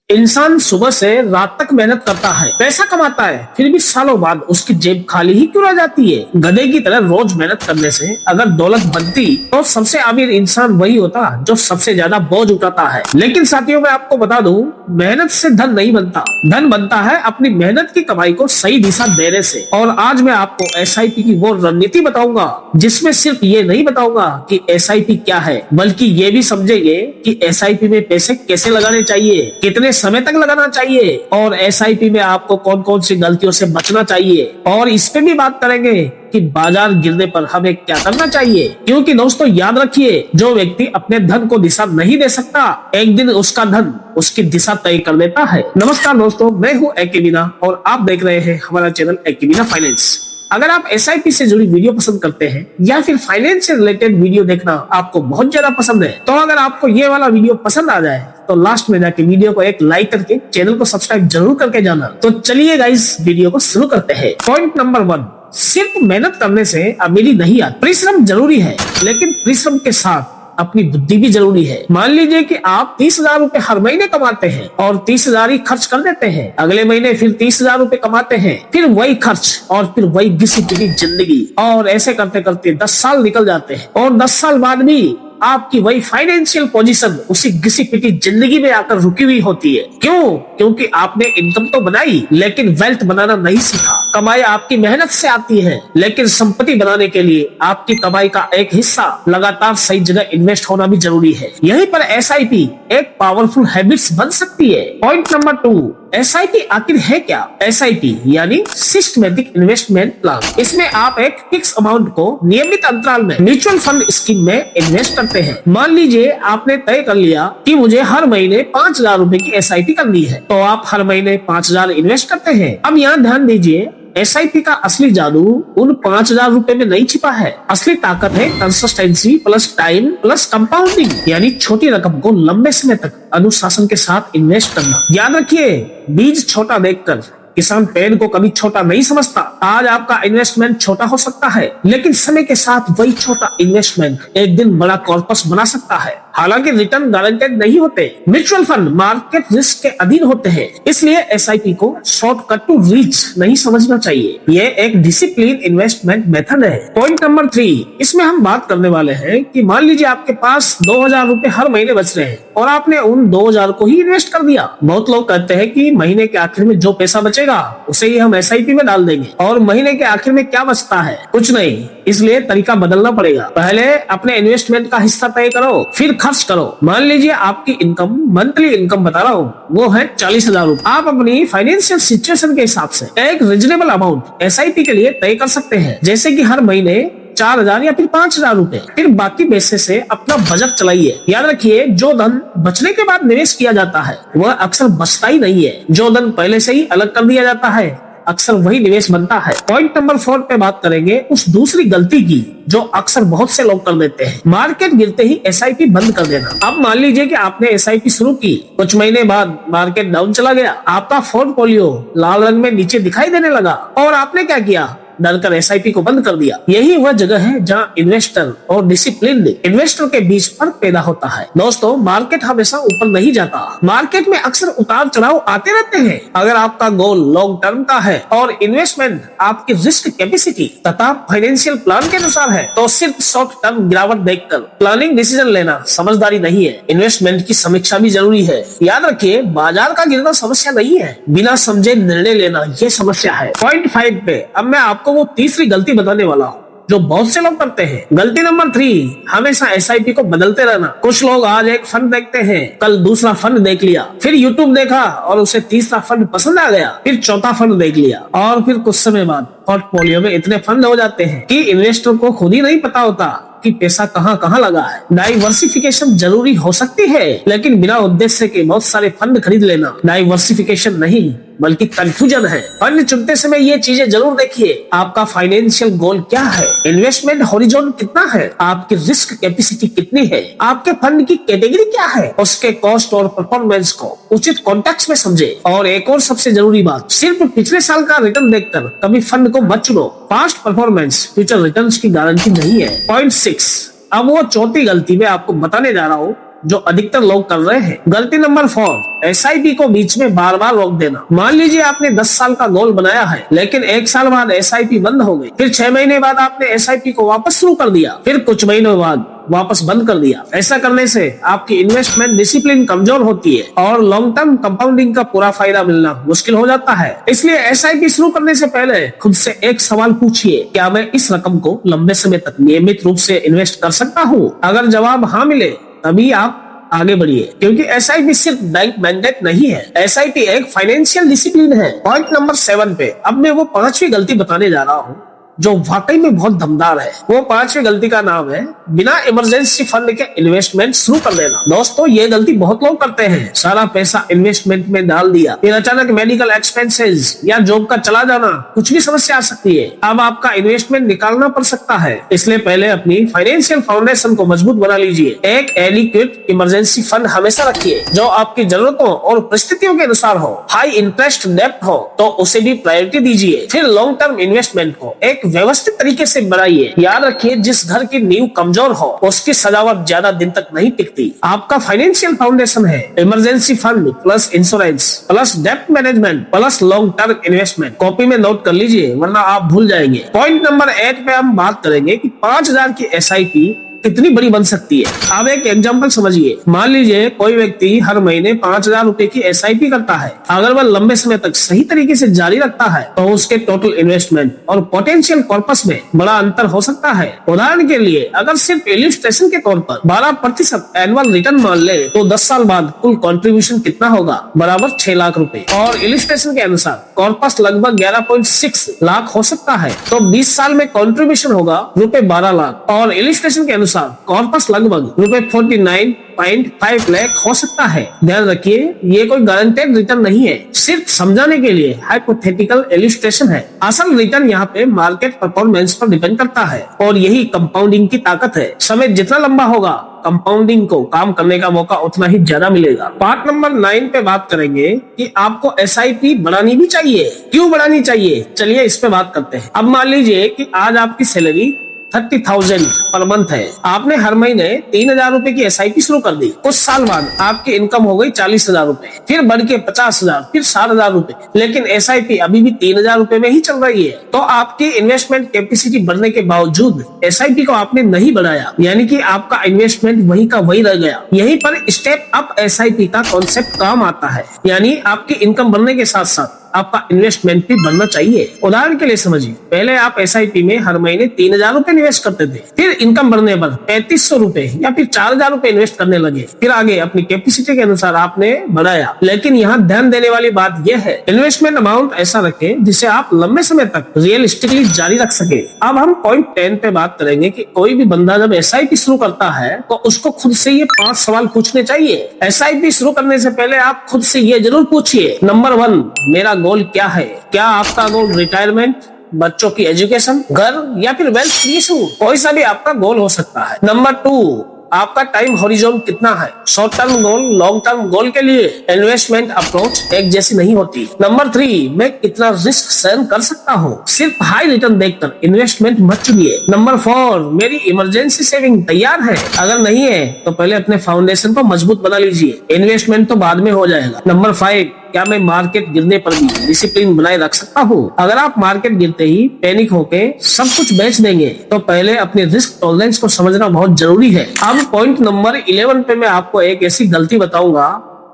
इंसान सुबह से रात तक मेहनत करता है, पैसा कमाता है, फिर भी सालों बाद उसकी जेब खाली ही क्यों रह जाती है। गधे की तरह रोज मेहनत करने से अगर दौलत बनती तो सबसे अमीर इंसान वही होता जो सबसे ज्यादा बोझ उठाता है। लेकिन साथियों, मैं आपको बता दूं, मेहनत से धन नहीं बनता। धन बनता है अपनी मेहनत की कमाई को सही दिशा देने से। और आज मैं आपको SIP की वो रणनीति बताऊंगा जिसमें सिर्फ ये नहीं बताऊंगा कि SIP क्या है, बल्कि ये भी समझेंगे कि SIP में पैसे कैसे लगाने चाहिए, कितने समय तक लगाना चाहिए और SIP में आपको कौन कौन सी गलतियों से बचना चाहिए। और इस पे भी बात करेंगे कि बाजार गिरने पर हमें क्या करना चाहिए। क्योंकि दोस्तों याद रखिए, जो व्यक्ति अपने धन को दिशा नहीं दे सकता, एक दिन उसका धन उसकी दिशा तय कर देता है। नमस्कार दोस्तों, मैं हूँ AK मीना और आप देख रहे हैं हमारा चैनल AK मीना फाइनेंस। अगर आप SIP से जुड़ी वीडियो पसंद करते हैं या फिर फाइनेंस से रिलेटेड वीडियो देखना आपको बहुत ज्यादा पसंद है, तो अगर आपको ये वाला वीडियो पसंद आ जाए तो लास्ट में जाके वीडियो को एक लाइक करके चैनल को सब्सक्राइब जरूर करके जाना। तो चलिए गाइस, वीडियो को शुरू करते हैं। पॉइंट नंबर 1, सिर्फ मेहनत करने से अमीरी नहीं आती। परिश्रम जरूरी है, लेकिन परिश्रम के साथ अपनी बुद्धि भी जरूरी है। मान लीजिए कि आप 30,000 रुपए हर महीने कमाते हैं और 30,000 ही खर्च कर देते हैं। अगले महीने फिर 30,000 रुपए कमाते हैं, फिर वही खर्च और फिर वही घिसी पिटी जिंदगी। और ऐसे करते करते 10 साल निकल जाते हैं और 10 साल बाद भी आपकी वही फाइनेंशियल पोजीशन उसी घिसी पिटी जिंदगी में आकर रुकी हुई होती है। क्यों? क्योंकि आपने इनकम तो बनाई, लेकिन वेल्थ बनाना नहीं सीखा। कमाई आपकी मेहनत से आती है, लेकिन संपत्ति बनाने के लिए आपकी कमाई का एक हिस्सा लगातार सही जगह इन्वेस्ट होना भी जरूरी है। यहीं पर SIP एक पावरफुल हैबिट्स बन सकती है। पॉइंट नंबर 2, SIP आखिर है क्या? SIP यानी सिस्टमेटिक इन्वेस्टमेंट प्लान। इसमें आप एक फिक्स अमाउंट को नियमित अंतराल में म्यूचुअल फंड स्कीम में इन्वेस्ट करते हैं। मान लीजिए आपने तय कर लिया कि मुझे हर महीने 5,000 रुपए की SIP करनी है, तो आप हर महीने 5,000 इन्वेस्ट करते हैं। अब यहाँ ध्यान दीजिए, SIP का असली जादू उन 5,000 रुपए में नहीं छिपा है। असली ताकत है consistency plus time plus compounding, यानी छोटी रकम को लंबे समय तक अनुशासन के साथ इन्वेस्ट करना। याद रखिए, बीज छोटा देखकर किसान पेड़ को कभी छोटा नहीं समझता। आज आपका इन्वेस्टमेंट छोटा हो सकता है, लेकिन समय के साथ वही छोटा इन्वेस्टमेंट एक दिन बड़ा कॉर्पस बना सकता है। हालांकि रिटर्न गारंटेड नहीं होते। म्यूचुअल फंड मार्केट रिस्क के अधीन होते हैं, इसलिए SIP को शॉर्टकट टू रीच नहीं समझना चाहिए। ये एक डिसिप्लिन इन्वेस्टमेंट मेथड है। पॉइंट नंबर 3, इसमें हम बात करने वाले हैं कि मान लीजिए आपके पास 2,000 रुपए हर महीने बच रहे हैं और आपने उन 2,000 को ही इन्वेस्ट कर दिया। बहुत लोग कहते हैं कि महीने के आखिर में जो पैसा बचेगा उसे ही हम SIP में डाल देंगे, और महीने के आखिर में क्या बचता है? कुछ नहीं। इसलिए तरीका बदलना पड़ेगा। पहले अपने इन्वेस्टमेंट का हिस्सा तय करो, फिर खर्च करो। मान लीजिए आपकी इनकम, मंथली इनकम बता रहा हूँ, वो है 40,000 रुपए। आप अपनी फाइनेंशियल सिचुएशन के हिसाब से एक रिजनेबल अमाउंट SIP के लिए तय कर सकते हैं, जैसे कि हर महीने 4,000 या फिर 5,000 रुपए। फिर बाकी पैसे से अपना बजट चलाइए। याद रखिए, जो धन बचने के बाद निवेश किया जाता है वह अक्सर बचता ही नहीं है। जो धन पहले से ही अलग कर दिया जाता है अक्सर वही निवेश बनता है। पॉइंट नंबर 4 पे बात करेंगे उस दूसरी गलती की जो अक्सर बहुत से लोग कर देते हैं। मार्केट गिरते ही SIP बंद कर देना। अब मान लीजिए कि आपने SIP शुरू की, कुछ महीने बाद मार्केट डाउन चला गया, आपका पोर्टफोलियो लाल रंग में नीचे दिखाई देने लगा और आपने क्या किया? डरकर SIP को बंद कर दिया। यही वह जगह है जहाँ इन्वेस्टर और डिसिप्लिन्ड इन्वेस्टर के बीच फर्क पैदा होता है। दोस्तों, मार्केट हमेशा ऊपर नहीं जाता। मार्केट में अक्सर उतार चढ़ाव आते रहते हैं। अगर आपका गोल लॉन्ग टर्म का है और इन्वेस्टमेंट आपकी रिस्क कैपेसिटी तथा फाइनेंशियल प्लान के अनुसार है, तो सिर्फ शॉर्ट टर्म गिरावट देखकर प्लानिंग डिसीजन लेना समझदारी नहीं है। इन्वेस्टमेंट की समीक्षा भी जरूरी है। याद रखिए, बाजार का गिरना समस्या नहीं है, बिना समझे निर्णय लेना ये समस्या है। पॉइंट 5 पे अब मैं आपको वो तीसरी गलती बताने वाला हूँ जो बहुत से लोग करते हैं। गलती नंबर 3, हमेशा SIP को बदलते रहना। कुछ लोग आज एक फंड देखते हैं, कल दूसरा फंड देख लिया, फिर यूट्यूब देखा और उसे तीसरा फंड पसंद आ गया, फिर चौथा फंड देख लिया और फिर कुछ समय बाद पोर्टफोलियो में इतने फंड हो जाते हैं कि इन्वेस्टर को खुद ही नहीं पता होता कि पैसा कहाँ कहाँ लगा है। डाइवर्सिफिकेशन जरूरी हो सकती है, लेकिन बिना उद्देश्य के बहुत सारे फंड खरीद लेना डाइवर्सिफिकेशन नहीं बल्कि कंफ्यूजन है। फंड चुनते समय ये चीजें जरूर देखिए, आपका फाइनेंशियल गोल क्या है, इन्वेस्टमेंट हॉरिजॉन कितना है, आपकी रिस्क कैपेसिटी कितनी है, आपके फंड की कैटेगरी क्या है, उसके कॉस्ट और परफॉर्मेंस को उचित कॉन्टेक्स्ट में समझे। और एक और सबसे जरूरी बात, सिर्फ पिछले साल का रिटर्न देखकर कभी फंड को मत चुनो। पास्ट परफॉर्मेंस फ्यूचर रिटर्न्स की गारंटी नहीं है। पॉइंट 6, अब वो चौथी गलती मैं आपको बताने जा रहा हूँ जो अधिकतर लोग कर रहे हैं। गलती नंबर 4, एसआईपी को बीच में बार बार रोक देना। मान लीजिए आपने 10 साल का गोल बनाया है, लेकिन 1 साल बाद एसआईपी बंद हो गई, फिर 6 महीने बाद आपने एसआईपी को वापस शुरू कर दिया, फिर कुछ महीनों बाद वापस बंद कर दिया। ऐसा करने से आपकी इन्वेस्टमेंट डिसिप्लिन कमजोर होती है और लॉन्ग टर्म कंपाउंडिंग का पूरा फायदा मिलना मुश्किल हो जाता है। इसलिए एसआईपी शुरू करने से पहले खुद से एक सवाल पूछिए, क्या मैं इस रकम को लंबे समय तक नियमित रूप से इन्वेस्ट कर सकता हूँ? अगर जवाब हाँ मिले तभी आप आगे बढ़िए, क्योंकि एसआईपी सिर्फ बैंक मैंडेट नहीं है, एसआईपी एक फाइनेंशियल डिसिप्लिन है। पॉइंट नंबर 7 पे अब मैं वो 5वीं गलती बताने जा रहा हूँ जो वाकई में बहुत दमदार है। वो 5वीं गलती का नाम है बिना इमरजेंसी फंड के इन्वेस्टमेंट शुरू कर देना। दोस्तों, ये गलती बहुत लोग करते हैं। सारा पैसा इन्वेस्टमेंट में डाल दिया, फिर अचानक मेडिकल एक्सपेंसेस या जॉब का चला जाना, कुछ भी समस्या आ सकती है। अब आपका इन्वेस्टमेंट निकालना पड़ सकता है। इसलिए पहले अपनी फाइनेंशियल फाउंडेशन को मजबूत बना लीजिए। एक एडिक्वेट इमरजेंसी फंड हमेशा रखिए जो आपकी जरूरतों और परिस्थितियों के अनुसार हो। हाई इंटरेस्ट डेब्ट हो तो उसे भी प्रायोरिटी दीजिए। फिर लॉन्ग टर्म इन्वेस्टमेंट को एक व्यवस्थित तरीके से बढ़ाइए। याद रखिए, जिस घर की नींव कमजोर हो उसकी सजावट ज्यादा दिन तक नहीं टिकती। आपका फाइनेंशियल फाउंडेशन है emergency fund plus insurance plus डेब्ट management plus long term investment. Copy में नोट कर लीजिए, वरना आप भूल जाएंगे। पॉइंट नंबर 8 पे हम बात करेंगे कि 5,000 की एसआईपी कितनी बड़ी बन सकती है। अब एक एग्जांपल समझिए। मान लीजिए कोई व्यक्ति हर महीने 5,000 रुपए की एसआईपी करता है। अगर वह लंबे समय तक सही तरीके से जारी रखता है तो उसके टोटल इन्वेस्टमेंट और पोटेंशियल कॉर्पस में बड़ा अंतर हो सकता है। उदाहरण के लिए, अगर सिर्फ इलस्ट्रेशन के तौर पर 12% एनुअल रिटर्न मान ले तो 10 साल बाद कुल कंट्रीब्यूशन कितना होगा? बराबर 6 लाख रुपए। और इलस्ट्रेशन के अनुसार कॉर्पस लगभग 11.6 लाख हो सकता है, तो 20 साल में कंट्रीब्यूशन होगा रुपए 12 लाख। और इलस्ट्रेशन के अनुसार कॉर्पस लगभग रुपए 49.5 लाख हो सकता है। ध्यान रखिए, ये कोई गारंटेड रिटर्न नहीं है, सिर्फ समझाने के लिए हाइपोथेटिकल इलस्ट्रेशन है। असल रिटर्न यहाँ पे मार्केट परफॉर्मेंस पर डिपेंड करता है और यही कंपाउंडिंग की ताकत है। समय जितना लंबा होगा, कंपाउंडिंग को काम करने का मौका उतना ही ज्यादा मिलेगा। पार्ट नंबर 9 पे बात करेंगे कि आपको एसआईपी बढ़ानी भी चाहिए। क्यों बढ़ानी चाहिए? चलिए इस पे बात करते हैं। अब मान लीजिए कि आज आपकी सैलरी 30,000 पर मंथ है। आपने हर महीने 3,000 रुपए की एसआईपी शुरू कर दी। कुछ साल बाद आपकी इनकम हो गई 40,000 रुपए, फिर बढ़ के 50,000, फिर 60,000 रुपए, लेकिन एसआईपी अभी भी 3,000 रुपए में ही चल रही है। तो आपकी इन्वेस्टमेंट कैपेसिटी बढ़ने के बावजूद एसआईपी को आपने नहीं बढ़ाया, यानी कि आपका इन्वेस्टमेंट वही का वही रह गया। यहीं पर स्टेप अप एसआईपी का कॉन्सेप्ट काम आता है, यानी आपकी इनकम बढ़ने के साथ साथ आपका इन्वेस्टमेंट भी बढ़ना चाहिए। उदाहरण के लिए समझिए, पहले आप एसआईपी में हर महीने 3,000 रुपए इन्वेस्ट करते थे, फिर इनकम बढ़ने पर 3,500 रुपए या फिर 4,000 रुपए इन्वेस्ट करने लगे, फिर आगे अपनी कैपेसिटी के अनुसार आपने बढ़ाया। लेकिन यहाँ ध्यान देने वाली बात यह है, इन्वेस्टमेंट अमाउंट ऐसा रखें जिसे आप लंबे समय तक रियलिस्टिकली जारी रख सके। अब हम पॉइंट 10 पे बात करेंगे कि कोई भी बंदा जब एसआईपी शुरू करता है तो उसको खुद से ये 5 सवाल पूछने चाहिए। एसआईपी शुरू करने से पहले आप खुद से ये जरूर पूछिए, नंबर 1, मेरा गोल क्या है? क्या आपका गोल रिटायरमेंट, बच्चों की एजुकेशन, घर या फिर वेल्थ क्रिएशन? कोई सा भी आपका गोल हो सकता है। नंबर 2, आपका टाइम हॉरिजॉन कितना है? Short term goal, long term goal के लिए इन्वेस्टमेंट अप्रोच एक जैसी नहीं होती। नंबर 3, मैं कितना रिस्क सहन कर सकता हूँ? सिर्फ हाई रिटर्न देखकर इन्वेस्टमेंट मत चुनिए। नंबर 4, मेरी इमरजेंसी सेविंग तैयार है? अगर नहीं है तो पहले अपने फाउंडेशन को मजबूत बना लीजिए, इन्वेस्टमेंट तो बाद में हो जाएगा। नंबर 5, क्या मैं मार्केट गिरने पर भी डिसिप्लिन बनाए रख सकता हूँ? अगर आप मार्केट गिरते ही पैनिक होके सब कुछ बेच देंगे तो पहले अपने रिस्क टॉलरेंस को समझना बहुत जरूरी है। अब पॉइंट नंबर 11 पे मैं आपको एक ऐसी गलती बताऊंगा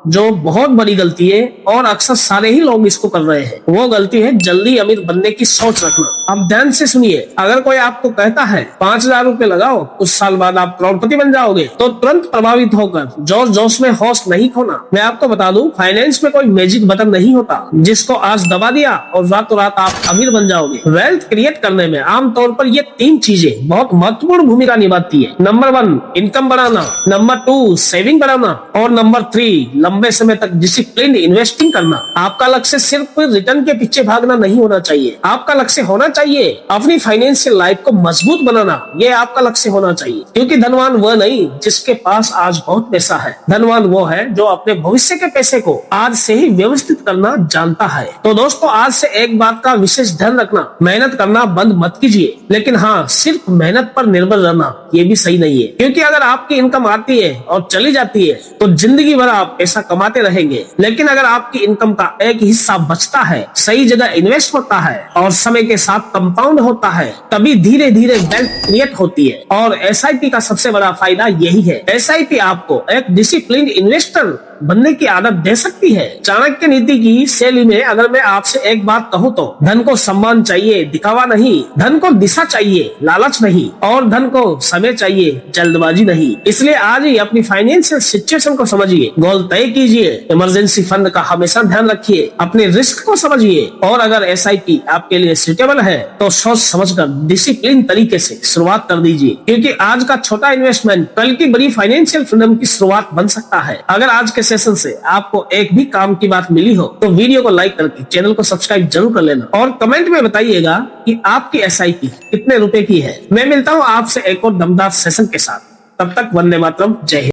जो बहुत बड़ी गलती है और अक्सर सारे ही लोग इसको कर रहे हैं। वो गलती है जल्दी अमीर बनने की सोच रखना। अब ध्यान से सुनिए, अगर कोई आपको कहता है 5,000 रुपए लगाओ, कुछ साल बाद आप करोड़पति बन जाओगे, तो तुरंत प्रभावित होकर जोश जोश में होश नहीं खोना। मैं आपको बता दूं, फाइनेंस में कोई मैजिक बटन नहीं होता जिसको आज दबा दिया और रातों रात आप अमीर बन जाओगे। वेल्थ क्रिएट करने में आमतौर पर ये 3 चीजें बहुत महत्वपूर्ण भूमिका निभाती है। नंबर 1, इनकम बढ़ाना, नंबर 2, सेविंग बढ़ाना और नंबर 3, लंबे समय तक डिसिप्लिन इन्वेस्टिंग करना। आपका लक्ष्य सिर्फ रिटर्न के पीछे भागना नहीं होना चाहिए, आपका लक्ष्य होना चाहिए अपनी फाइनेंशियल लाइफ को मजबूत बनाना। ये आपका लक्ष्य होना चाहिए, क्योंकि धनवान वह नहीं जिसके पास आज बहुत पैसा है, धनवान वो है जो अपने भविष्य के पैसे को आज से ही व्यवस्थित करना जानता है। तो दोस्तों, आज से एक बात का विशेष ध्यान रखना, मेहनत करना बंद मत कीजिए, लेकिन हाँ, सिर्फ मेहनत पर निर्भर रहना ये भी सही नहीं है, क्योंकि अगर आपकी इनकम आती है और चली जाती है तो जिंदगी भर आप पैसा कमाते रहेंगे। लेकिन अगर आपकी इनकम का एक हिस्सा बचता है, सही जगह इन्वेस्ट होता है और समय के साथ कंपाउंड होता है, तभी धीरे धीरे वेल्थ क्रिएट होती है। और एसआईपी का सबसे बड़ा फायदा यही है। एसआईपी आपको एक डिसिप्लिन इन्वेस्टर बनने की आदत दे सकती है। चाणक्य नीति की शैली में अगर मैं आपसे एक बात कहूँ तो धन को सम्मान चाहिए, दिखावा नहीं। धन को दिशा चाहिए, लालच नहीं। और धन को समय चाहिए, जल्दबाजी नहीं। इसलिए आज ही अपनी फाइनेंशियल सिचुएशन को समझिए, गोल तय कीजिए, इमरजेंसी फंड का हमेशा ध्यान रखिए, अपने रिस्क को समझिए, और अगर एसआईपी आपके लिए सुटेबल है तो सोच समझकर डिसिप्लिन तरीके से शुरुआत कर दीजिए, क्योंकि आज का छोटा इन्वेस्टमेंट कल की बड़ी फाइनेंशियल फ्रीडम की शुरुआत बन सकता है। अगर आज के सेशन से आपको एक भी काम की बात मिली हो तो वीडियो को लाइक करके चैनल को सब्सक्राइब जरूर कर लेना, और कमेंट में बताइएगा कि आपकी एसआईपी कितने रुपए की है। मैं मिलता हूँ आपसे एक और दमदार सेशन के साथ। तब तक वंदे मातरम, जय हिंद।